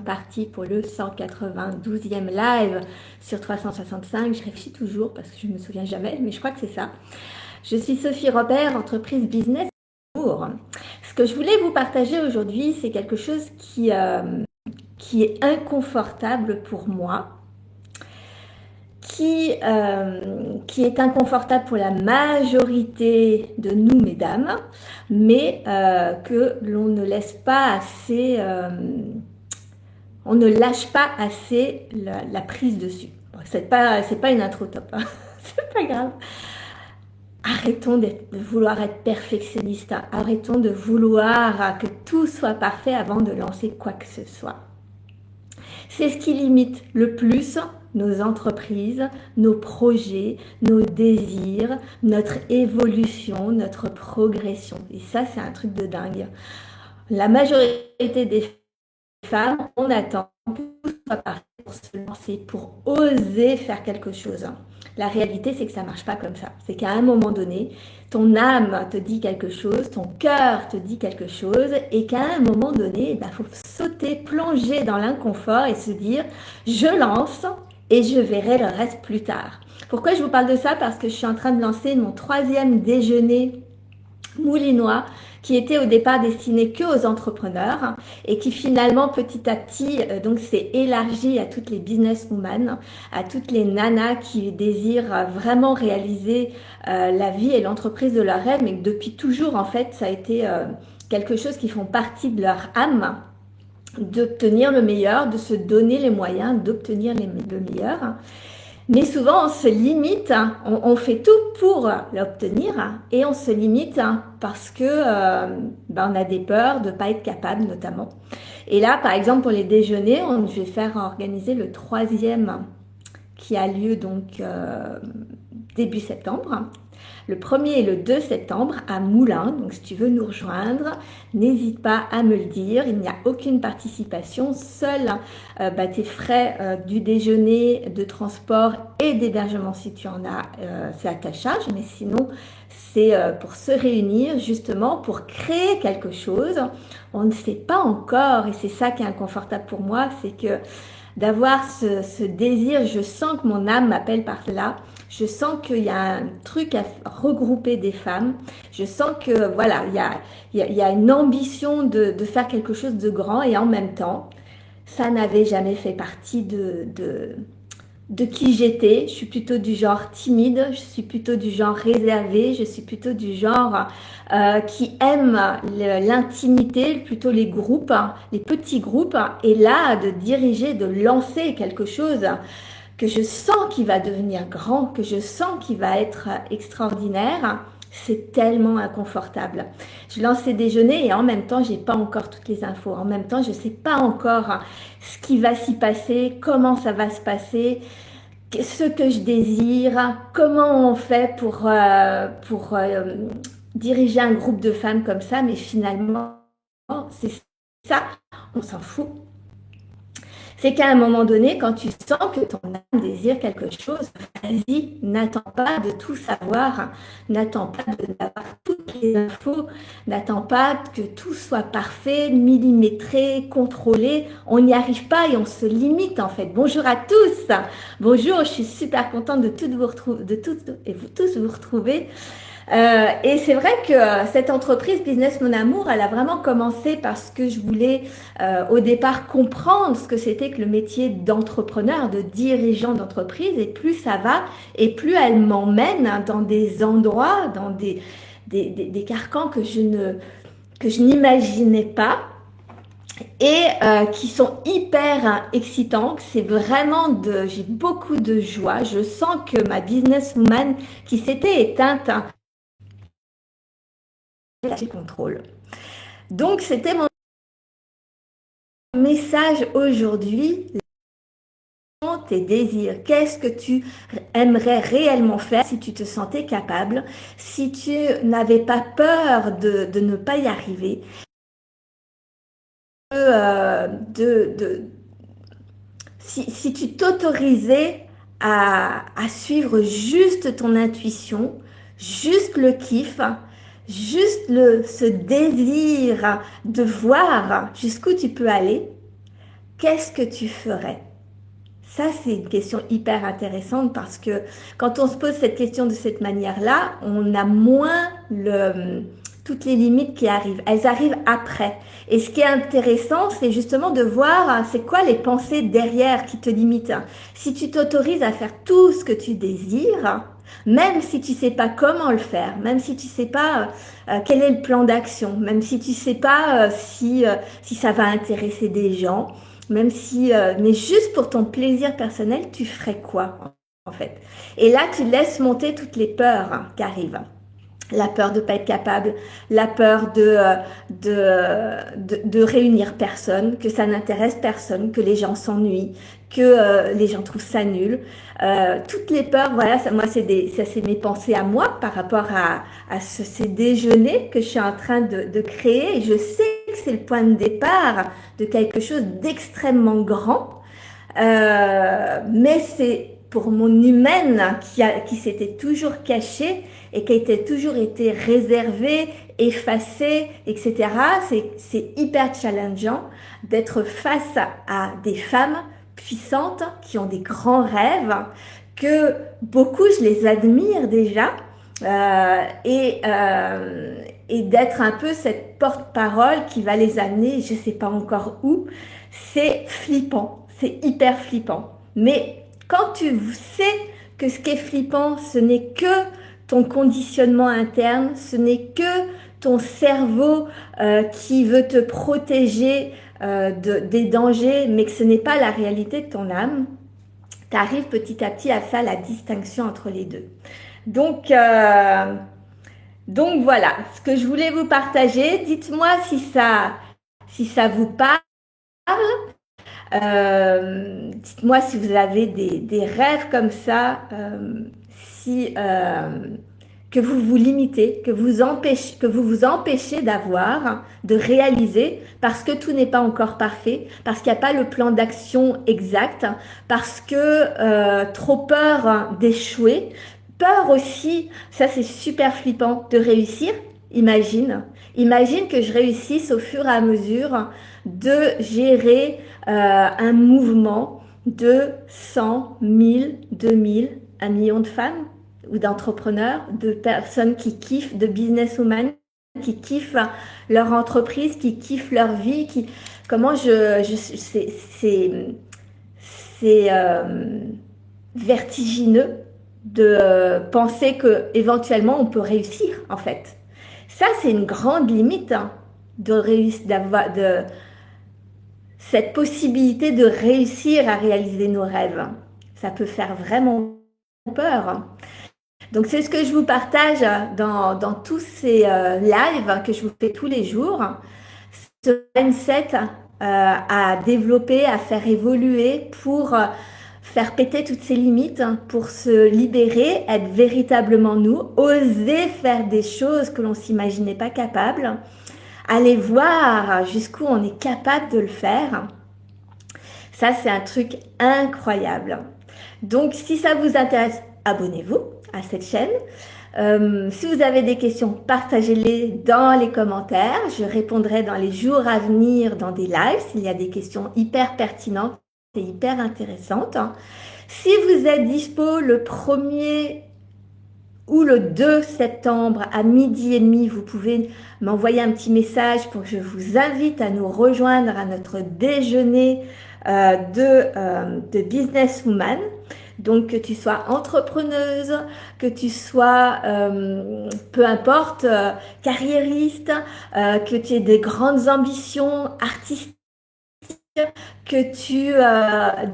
partie pour le 192e live sur 365. Je réfléchis toujours parce que je ne me souviens jamais, mais je crois que c'est ça. Je suis Sophie Robert, entreprise business amour. Ce que je voulais vous partager aujourd'hui, c'est quelque chose qui est inconfortable pour moi, qui est inconfortable pour la majorité de nous, mesdames, mais que l'on ne laisse pas assez, on ne lâche pas assez la prise dessus. Bon, c'est pas une intro top, hein. C'est pas grave. Arrêtons de vouloir être perfectionniste, hein. Arrêtons de vouloir que tout soit parfait avant de lancer quoi que ce soit. C'est ce qui limite le plus nos entreprises, nos projets, nos désirs, notre évolution, notre progression. Et ça, c'est un truc de dingue. La majorité des femmes, on attend que tout soit parfait pour se lancer, pour oser faire quelque chose. La réalité, c'est que ça ne marche pas comme ça. C'est qu'à un moment donné, ton âme te dit quelque chose, ton cœur te dit quelque chose, et qu'à un moment donné, il faut sauter, plonger dans l'inconfort et se dire « je lance et je verrai le reste plus tard ». Pourquoi je vous parle de ça? Parce que je suis en train de lancer mon 3e déjeuner moulinois qui était au départ destiné que aux entrepreneurs et qui finalement petit à petit donc s'est élargi à toutes les businesswomen, à toutes les nanas qui désirent vraiment réaliser la vie et l'entreprise de leur rêve, mais que depuis toujours en fait ça a été quelque chose qui font partie de leur âme, d'obtenir le meilleur, de se donner les moyens d'obtenir le meilleur. Mais souvent, on se limite, on fait tout pour l'obtenir et on se limite parce que on a des peurs de ne pas être capable notamment. Et là, par exemple, pour les déjeuners, je vais faire organiser le 3e qui a lieu donc début septembre. Le 1er et le 2 septembre à Moulins. Donc si tu veux nous rejoindre, n'hésite pas à me le dire. Il n'y a aucune participation. Seuls tes frais du déjeuner, de transport et d'hébergement si tu en as, c'est à ta charge. Mais sinon, c'est pour se réunir justement pour créer quelque chose. On ne sait pas encore et c'est ça qui est inconfortable pour moi, c'est que d'avoir ce désir, je sens que mon âme m'appelle par là. Je sens qu'il y a un truc à regrouper des femmes. Je sens que voilà, il y a une ambition de faire quelque chose de grand et en même temps, ça n'avait jamais fait partie de qui j'étais. Je suis plutôt du genre timide, je suis plutôt du genre réservé, je suis plutôt du genre qui aime l'intimité, plutôt les groupes, les petits groupes. Et là, de diriger, de lancer quelque chose que je sens qu'il va devenir grand, que je sens qu'il va être extraordinaire, c'est tellement inconfortable. Je lance ces déjeuners et en même temps, j'ai pas encore toutes les infos. En même temps, je sais pas encore ce qui va s'y passer, comment ça va se passer, ce que je désire, comment on fait pour diriger un groupe de femmes comme ça, mais finalement, c'est ça, on s'en fout. C'est qu'à un moment donné, quand tu sens que ton âme désire quelque chose, vas-y, n'attends pas de tout savoir, n'attends pas d'avoir toutes les infos, n'attends pas que tout soit parfait, millimétré, contrôlé. On n'y arrive pas et on se limite en fait. Bonjour à tous, bonjour, je suis super contente de toutes vous retrouver, et vous tous vous retrouver. Et c'est vrai que cette entreprise Business Mon Amour, elle a vraiment commencé parce que je voulais au départ comprendre ce que c'était que le métier d'entrepreneur, de dirigeant d'entreprise. Et plus ça va, et plus elle m'emmène dans des endroits, dans des carcans que je n'imaginais pas et qui sont hyper excitants. C'est vraiment j'ai beaucoup de joie. Je sens que ma businesswoman qui s'était éteinte, lâcher le contrôle. Donc, c'était mon message aujourd'hui. Tes désirs, qu'est-ce que tu aimerais réellement faire si tu te sentais capable, si tu n'avais pas peur de ne pas y arriver, si tu t'autorisais à suivre juste ton intuition, juste le kiff, juste ce désir de voir jusqu'où tu peux aller, qu'est-ce que tu ferais? Ça, c'est une question hyper intéressante parce que quand on se pose cette question de cette manière-là, on a moins toutes les limites qui arrivent. Elles arrivent après. Et ce qui est intéressant, c'est justement de voir c'est quoi les pensées derrière qui te limitent. Si tu t'autorises à faire tout ce que tu désires, même si tu sais pas comment le faire, même si tu sais pas quel est le plan d'action, même si tu sais pas si ça va intéresser des gens, même si, mais juste pour ton plaisir personnel, tu ferais quoi en fait? Et là, tu laisses monter toutes les peurs qui arrivent. La peur de ne pas être capable, la peur de réunir personne, que ça n'intéresse personne, que les gens s'ennuient, que les gens trouvent ça nul. Toutes les peurs, voilà, ça, moi, ça, c'est mes pensées à moi par rapport ces déjeuners que je suis en train de créer. Et je sais que c'est le point de départ de quelque chose d'extrêmement grand. Mais c'est pour mon humaine qui s'était toujours cachée et qui a toujours été réservée, effacée, etc. C'est hyper challengeant d'être face à des femmes puissantes qui ont des grands rêves, que beaucoup, je les admire déjà, et d'être un peu cette porte-parole qui va les amener, je ne sais pas encore où. C'est flippant, c'est hyper flippant. Mais quand tu sais que ce qui est flippant, ce n'est que ton conditionnement interne, ce n'est que ton cerveau qui veut te protéger des dangers, mais que ce n'est pas la réalité de ton âme, tu arrives petit à petit à faire la distinction entre les deux. Donc voilà, ce que je voulais vous partager. Dites-moi si ça vous parle. Dites-moi si vous avez des rêves comme ça, que vous vous limitez, que vous vous empêchez d'avoir, de réaliser, parce que tout n'est pas encore parfait, parce qu'il n'y a pas le plan d'action exact, parce que trop peur d'échouer, peur aussi, ça c'est super flippant, de réussir. Imagine que je réussisse au fur et à mesure de gérer un mouvement de 100, 1000, 2000, 1 million de femmes ou d'entrepreneurs, de personnes qui kiffent, de businesswomen qui kiffent leur entreprise, qui kiffent leur vie, c'est vertigineux de penser que éventuellement on peut réussir en fait. Ça c'est une grande limite de réussir, de cette possibilité de réussir à réaliser nos rêves. Ça peut faire vraiment peur. Donc c'est ce que je vous partage dans tous ces lives que je vous fais tous les jours. Ce mindset à développer, à faire évoluer pour faire péter toutes ces limites, pour se libérer, être véritablement nous, oser faire des choses que l'on ne s'imaginait pas capable, aller voir jusqu'où on est capable de le faire. Ça, c'est un truc incroyable. Donc, si ça vous intéresse, abonnez-vous à cette chaîne. Si vous avez des questions, partagez-les dans les commentaires. Je répondrai dans les jours à venir dans des lives s'il y a des questions hyper pertinentes et hyper intéressantes. Si vous êtes dispo le 1er ou le 2 septembre à 12h30, vous pouvez m'envoyer un petit message pour que je vous invite à nous rejoindre à notre déjeuner de businesswoman. Donc que tu sois entrepreneuse, que tu sois, peu importe, carriériste, que tu aies des grandes ambitions artistiques, que tu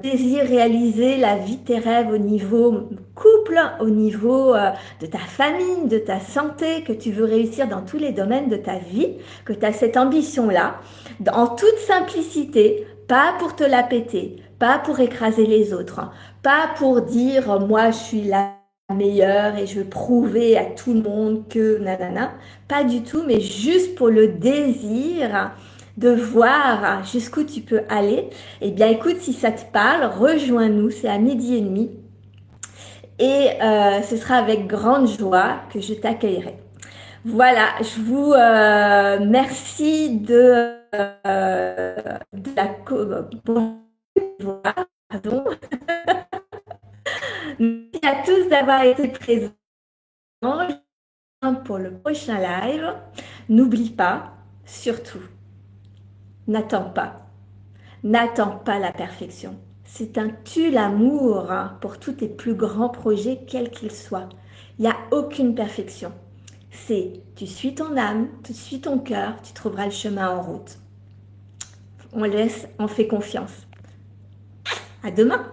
désires réaliser la vie de tes rêves au niveau couple, au niveau de ta famille, de ta santé, que tu veux réussir dans tous les domaines de ta vie, que tu as cette ambition-là, en toute simplicité, pas pour te la péter, pas pour écraser les autres, pas pour dire moi je suis la meilleure et je veux prouver à tout le monde que nanana, pas du tout, mais juste pour le désir de voir jusqu'où tu peux aller. Eh bien écoute, si ça te parle, rejoins-nous, c'est à 12h30 et ce sera avec grande joie que je t'accueillerai. Voilà, je vous remercie de de la pardon. Merci à tous d'avoir été présents pour le prochain live. N'oublie pas, surtout, n'attends pas. N'attends pas la perfection. C'est un tue l'amour pour tous tes plus grands projets, quels qu'ils soient. Il n'y a aucune perfection. C'est tu suis ton âme, tu suis ton cœur, tu trouveras le chemin en route. On laisse, on fait confiance. À demain!